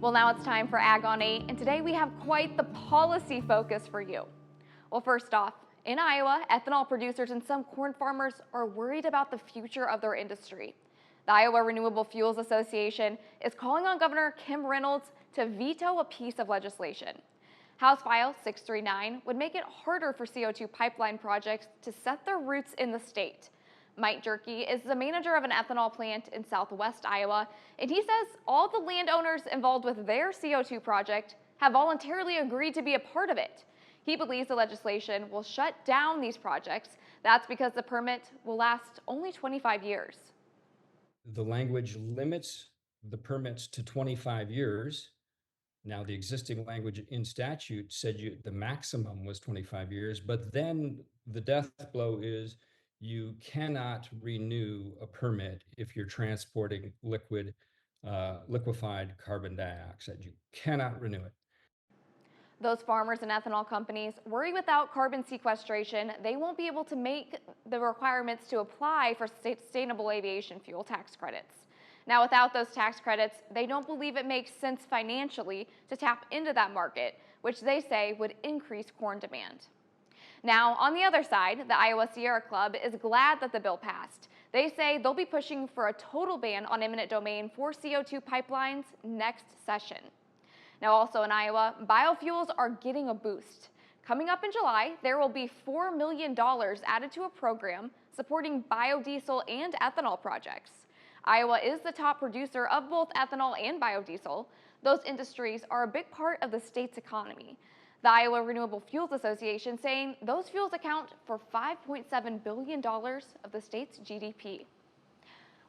Well, now it's time for Ag on 8, and today we have quite the policy focus for you. Well, first off, in Iowa, ethanol producers and some corn farmers are worried about the future of their industry. The Iowa Renewable Fuels Association is calling on Governor Kim Reynolds to veto a piece of legislation. House File 639 would make it harder for CO2 pipeline projects to set their roots in the state. Mike Jerky is the manager of an ethanol plant in southwest Iowa, and he says all the landowners involved with their CO2 project have voluntarily agreed to be a part of it. He believes the legislation will shut down these projects. That's because the permit will last only 25 years. The language limits the permits to 25 years. Now, the existing language in statute said the maximum was 25 years, but then the death blow is you cannot renew a permit if you're transporting liquefied carbon dioxide. You cannot renew it. Those farmers and ethanol companies worry without carbon sequestration, they won't be able to make the requirements to apply for sustainable aviation fuel tax credits. Now, without those tax credits, they don't believe it makes sense financially to tap into that market, which they say would increase corn demand. Now, on the other side, the Iowa Sierra Club is glad that the bill passed. They say they'll be pushing for a total ban on eminent domain for CO2 pipelines next session. Now, also in Iowa, biofuels are getting a boost. Coming up in July, there will be $4 million added to a program supporting biodiesel and ethanol projects. Iowa is the top producer of both ethanol and biodiesel. Those industries are a big part of the state's economy. The Iowa Renewable Fuels Association saying those fuels account for $5.7 billion of the state's GDP.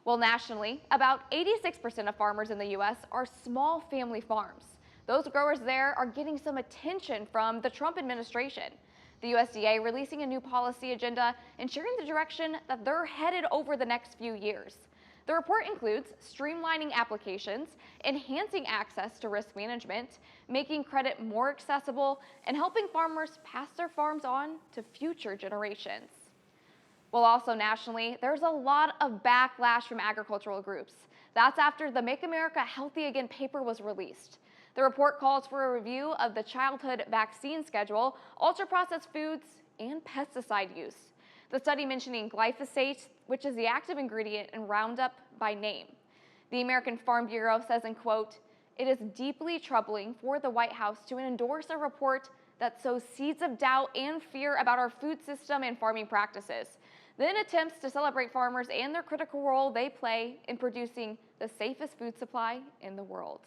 Well, nationally, about 86% of farmers in the U.S. are small family farms. Those growers there are getting some attention from the Trump administration. The USDA releasing a new policy agenda and sharing the direction that they're headed over the next few years. The report includes streamlining applications, enhancing access to risk management, making credit more accessible, and helping farmers pass their farms on to future generations. Well, also nationally, there's a lot of backlash from agricultural groups. That's after the Make America Healthy Again paper was released. The report calls for a review of the childhood vaccine schedule, ultra-processed foods, and pesticide use. The study mentioning glyphosate, which is the active ingredient in Roundup, by name. The American Farm Bureau says, in quote, "It is deeply troubling for the White House to endorse a report that sows seeds of doubt and fear about our food system and farming practices, then attempts to celebrate farmers and their critical role they play in producing the safest food supply in the world."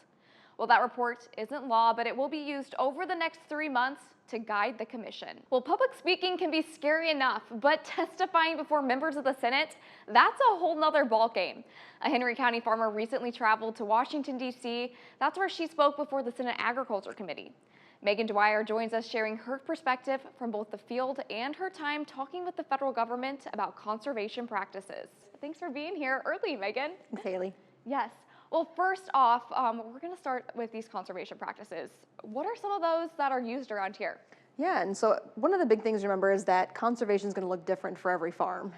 Well, that report isn't law, but it will be used over the next 3 months to guide the commission. Well, public speaking can be scary enough, but testifying before members of the Senate, that's a whole nother ballgame. A Henry County farmer recently traveled to Washington, D.C. That's where she spoke before the Senate Agriculture Committee. Megan Dwyer joins us sharing her perspective from both the field and her time talking with the federal government about conservation practices. Thanks for being here early, Megan. Thanks, Haley. Yes. Well, first off, we're going to start with these conservation practices. What are some of those that are used around here? Yeah, and so one of the big things to remember is that conservation is going to look different for every farm.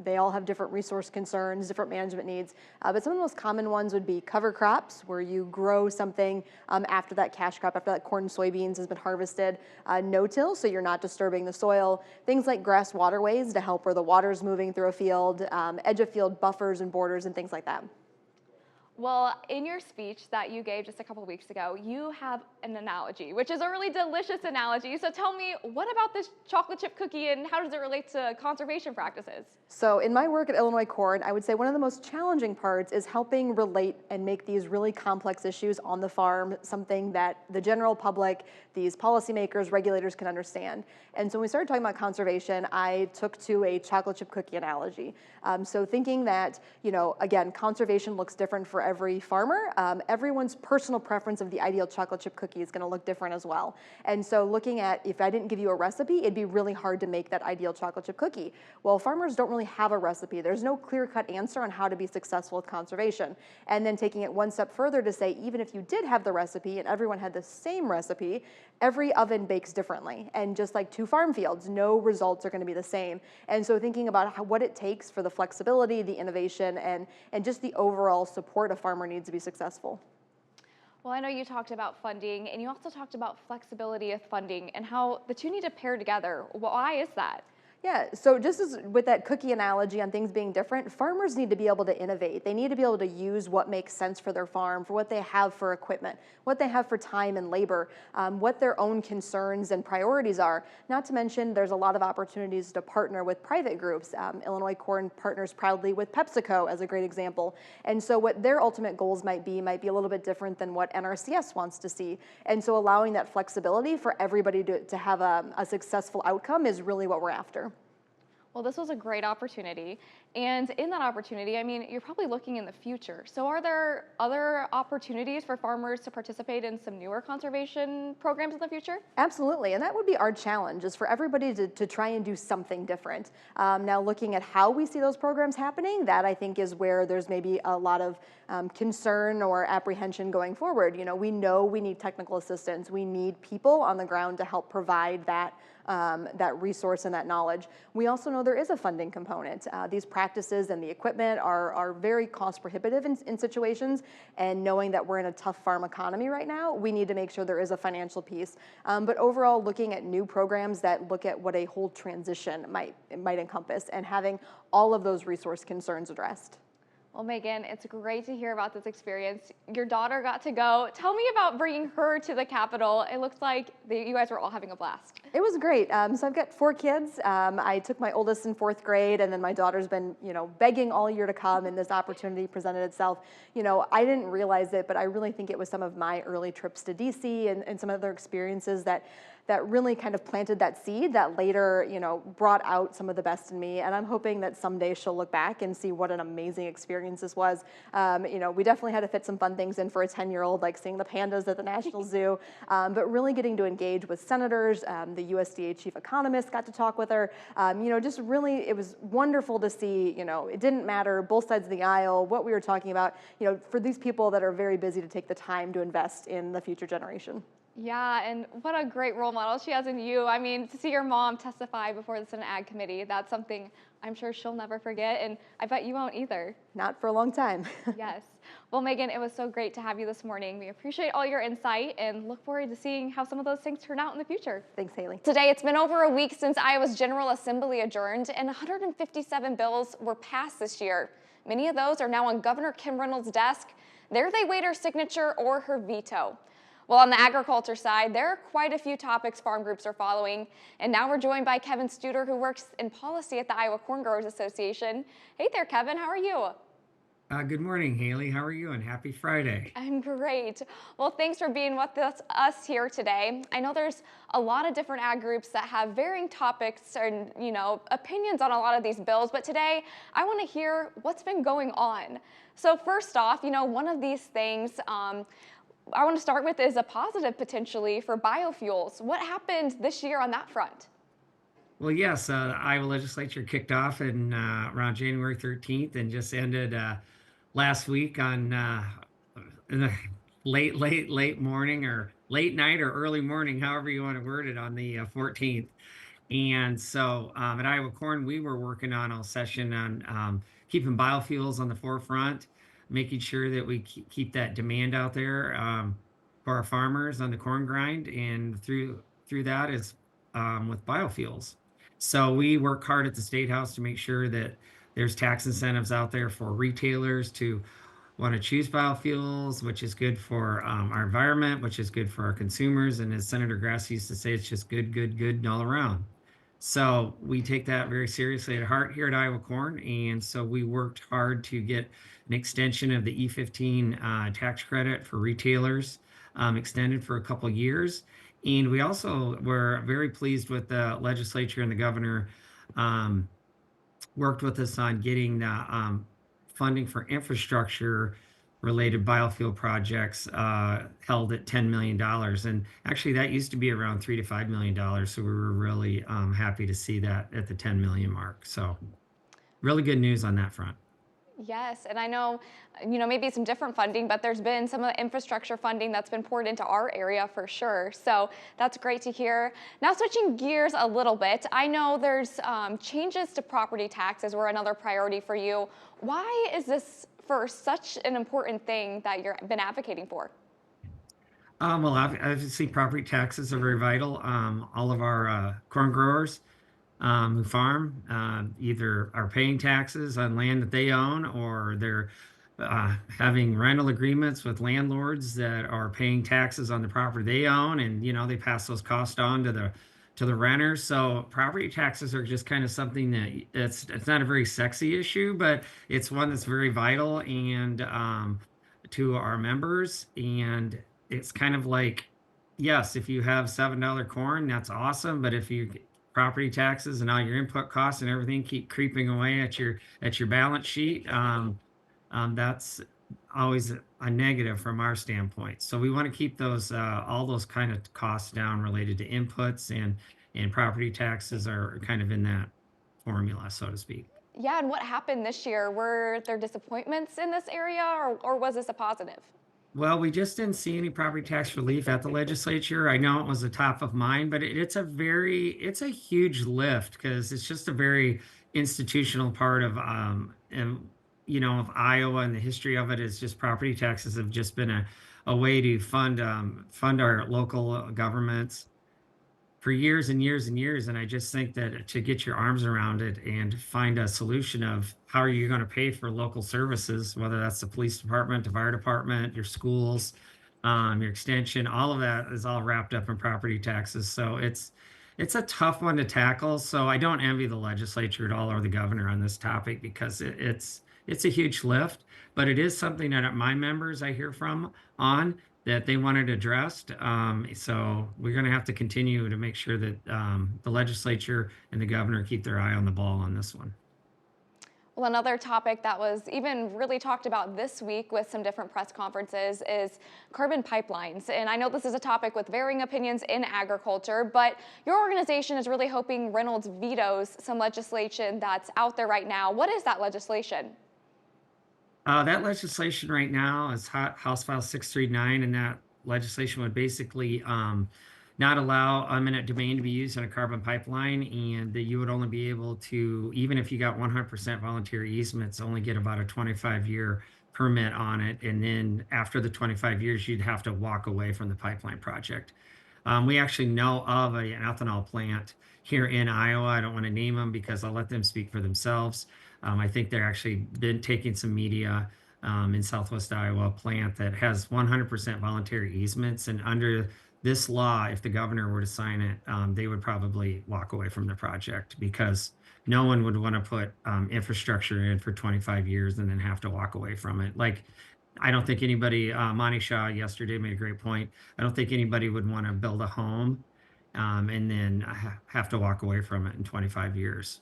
They all have different resource concerns, different management needs, but some of the most common ones would be cover crops, where you grow something after that cash crop, after that corn and soybeans has been harvested, no-till, so you're not disturbing the soil, things like grass waterways to help where the water is moving through a field, edge of field buffers and borders and things like that. Well, in your speech that you gave just a couple weeks ago, you have an analogy, which is a really delicious analogy. So tell me, what about this chocolate chip cookie and how does it relate to conservation practices? So in my work at Illinois Corn, I would say one of the most challenging parts is helping relate and make these really complex issues on the farm something that the general public, these policymakers, regulators can understand. And so when we started talking about conservation, I took to a chocolate chip cookie analogy. So thinking that, again, conservation looks different for every farmer. Everyone's personal preference of the ideal chocolate chip cookie is going to look different as well. And so looking at, if I didn't give you a recipe, it'd be really hard to make that ideal chocolate chip cookie. Well, farmers don't really have a recipe. There's no clear-cut answer on how to be successful with conservation. And then taking it one step further to say, even if you did have the recipe and everyone had the same recipe, every oven bakes differently. And just like two farm fields, no results are going to be the same. And so thinking about what it takes for the flexibility, the innovation, and just the overall support a farmer needs to be successful. Well, I know you talked about funding, and you also talked about flexibility of funding and how the two need to pair together. Why is that? Yeah, so just as with that cookie analogy on things being different, farmers need to be able to innovate. They need to be able to use what makes sense for their farm, for what they have for equipment, what they have for time and labor, what their own concerns and priorities are. Not to mention, there's a lot of opportunities to partner with private groups. Illinois Corn partners proudly with PepsiCo as a great example. And so what their ultimate goals might be a little bit different than what NRCS wants to see. And so allowing that flexibility for everybody to have a successful outcome is really what we're after. Well, this was a great opportunity. And in that opportunity, I mean, you're probably looking in the future. So are there other opportunities for farmers to participate in some newer conservation programs in the future? Absolutely, and that would be our challenge, is for everybody to try and do something different. Now, looking at how we see those programs happening, that I think is where there's maybe a lot of concern or apprehension going forward. You know we need technical assistance. We need people on the ground to help provide that resource and that knowledge. We also know there is a funding component. These practices and the equipment are very cost prohibitive in situations, and knowing that we're in a tough farm economy right now, we need to make sure there is a financial piece. But overall, looking at new programs that look at what a whole transition might encompass, and having all of those resource concerns addressed. Well, Megan, it's great to hear about this experience. Your daughter got to go. Tell me about bringing her to the Capitol. It looks like you guys were all having a blast. It was great. So I've got 4 kids. I took my oldest in 4th grade, and then my daughter's been, begging all year to come, and this opportunity presented itself. I didn't realize it, but I really think it was some of my early trips to DC and some other experiences that really kind of planted that seed that later, brought out some of the best in me. And I'm hoping that someday she'll look back and see what an amazing experience this was. We definitely had to fit some fun things in for a 10-year-old, like seeing the pandas at the National Zoo, but really getting to engage with senators. The USDA chief economist got to talk with her. Just really, it was wonderful to see, it didn't matter, both sides of the aisle, what we were talking about, for these people that are very busy to take the time to invest in the future generation. Yeah, and what a great role model she has in you. I mean, to see your mom testify before the Senate Ag Committee, that's something I'm sure she'll never forget, and I bet you won't either. Not for a long time. Yes. Well, Megan, it was so great to have you this morning. We appreciate all your insight and look forward to seeing how some of those things turn out in the future. Thanks, Haley. Today, it's been over a week since Iowa's General Assembly adjourned, and 157 bills were passed this year. Many of those are now on Governor Kim Reynolds' desk. There they wait her signature or her veto. Well, on the agriculture side, there are quite a few topics farm groups are following. And now we're joined by Kevin Studer, who works in policy at the Iowa Corn Growers Association. Hey there, Kevin. How are you? Good morning, Haley. How are you? And happy Friday. I'm great. Well, thanks for being with us here today. I know there's a lot of different ag groups that have varying topics and, opinions on a lot of these bills. But today, I want to hear what's been going on. So first off, one of these things I want to start with is a positive potentially for biofuels. What happened this year on that front? Well, yes, the Iowa legislature kicked off in around January 13th and just ended last week on in the late morning or late night or early morning, however you want to word it, on the 14th. And so at Iowa Corn, we were working on all session on keeping biofuels on the forefront, making sure that we keep that demand out there for our farmers on the corn grind, and through that is with biofuels. So we work hard at the State House to make sure that there's tax incentives out there for retailers to want to choose biofuels, which is good for our environment, which is good for our consumers. And as Senator Grass used to say, it's just good all around. So we take that very seriously at heart here at Iowa Corn. And so we worked hard to get an extension of the E15 tax credit for retailers extended for a couple years. And we also were very pleased with the legislature and the governor worked with us on getting the funding for infrastructure related biofuel projects held at $10 million. And actually that used to be around $3 to $5 million. So we were really happy to see that at the 10 million mark. So really good news on that front. Yes, and I know, maybe some different funding, but there's been some of the infrastructure funding that's been poured into our area for sure. So that's great to hear. Now switching gears a little bit, I know there's changes to property taxes were another priority for you. Why is this for such an important thing that you've been advocating for? Well, obviously, property taxes are very vital. All of our corn growers who farm either are paying taxes on land that they own, or they're having rental agreements with landlords that are paying taxes on the property they own, and they pass those costs on to the renters. So property taxes are just kind of something that it's not a very sexy issue, but it's one that's very vital and to our members. And it's kind of like, yes, if you have $7 corn, that's awesome. But if you property taxes and all your input costs and everything keep creeping away at your balance sheet, that's always a negative from our standpoint. So we want to keep those all those kind of costs down related to inputs, and property taxes are kind of in that formula, so to speak. Yeah, and what happened this year? Were there disappointments in this area, or was this a positive? Well, we just didn't see any property tax relief at the legislature. I know it was a top of mind, but it's a huge lift because it's just a very institutional part of, of Iowa, and the history of it is just property taxes have just been a way to fund our local governments for years and years and years. And I just think that to get your arms around it and find a solution of how are you going to pay for local services, whether that's the police department, the fire department, your schools, your extension, all of that is all wrapped up in property taxes. So it's a tough one to tackle. So I don't envy the legislature at all or the governor on this topic, because it's a huge lift, but it is something that my members I hear from on that they wanted addressed. So we're going to have to continue to make sure that the legislature and the governor keep their eye on the ball on this one. Well, another topic that was even really talked about this week with some different press conferences is carbon pipelines. And I know this is a topic with varying opinions in agriculture, but your organization is really hoping Reynolds vetoes some legislation that's out there right now. What is that legislation? That legislation right now is House File 639, and that legislation would basically not allow eminent domain to be used in a carbon pipeline, and that you would only be able to, even if you got 100% volunteer easements, only get about a 25-year permit on it. And then after the 25 years, you'd have to walk away from the pipeline project. We actually know of an ethanol plant here in Iowa. I don't want to name them because I'll let them speak for themselves. I think they're actually been taking some media in Southwest Iowa plant that has 100% voluntary easements. And under this law, if the governor were to sign it, they would probably walk away from the project, because no one would want to put infrastructure in for 25 years and then have to walk away from it. Like, I don't think anybody, Monty Shaw yesterday made a great point. I don't think anybody would want to build a home and then have to walk away from it in 25 years.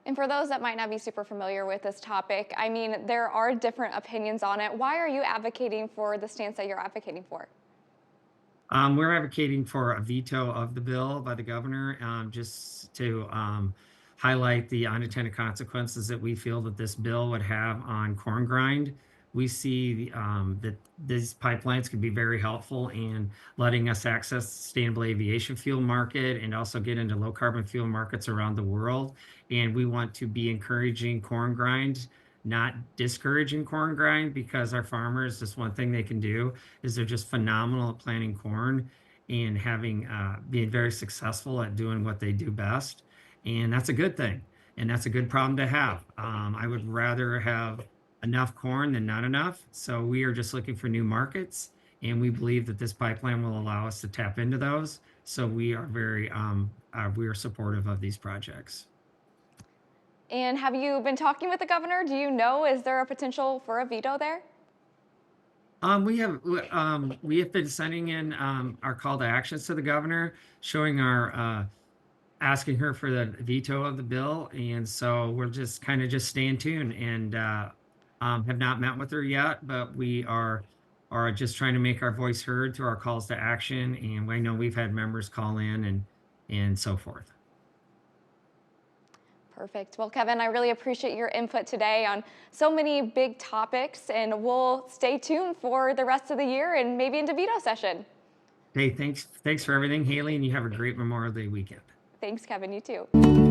And for those that might not be super familiar with this topic, I mean, there are different opinions on it. Why are you advocating for the stance that you're advocating for? We're advocating for a veto of the bill by the governor, just to highlight the unintended consequences that we feel that this bill would have on corn grind. We see that these pipelines could be very helpful in letting us access the sustainable aviation fuel market and also get into low carbon fuel markets around the world. And we want to be encouraging corn grind, not discouraging corn grind, because our farmers, just one thing they can do is they're just phenomenal at planting corn and having being very successful at doing what they do best. And that's a good thing. And that's a good problem to have. I would rather have enough corn than not enough. So we are just looking for new markets, and we believe that this pipeline will allow us to tap into those. So we are we are supportive of these projects. And have you been talking with the governor? Do you know, is there a potential for a veto there? We have been sending in our call to actions to the governor, showing our asking her for the veto of the bill, and so we're just kind of just staying tuned, and have not met with her yet, but we are just trying to make our voice heard through our calls to action, and I know we've had members call in and so forth. Perfect. Well, Kevin, I really appreciate your input today on so many big topics, and we'll stay tuned for the rest of the year and maybe into veto session. Hey, thanks for everything, Haley, and you have a great Memorial Day weekend. Thanks, Kevin. You too.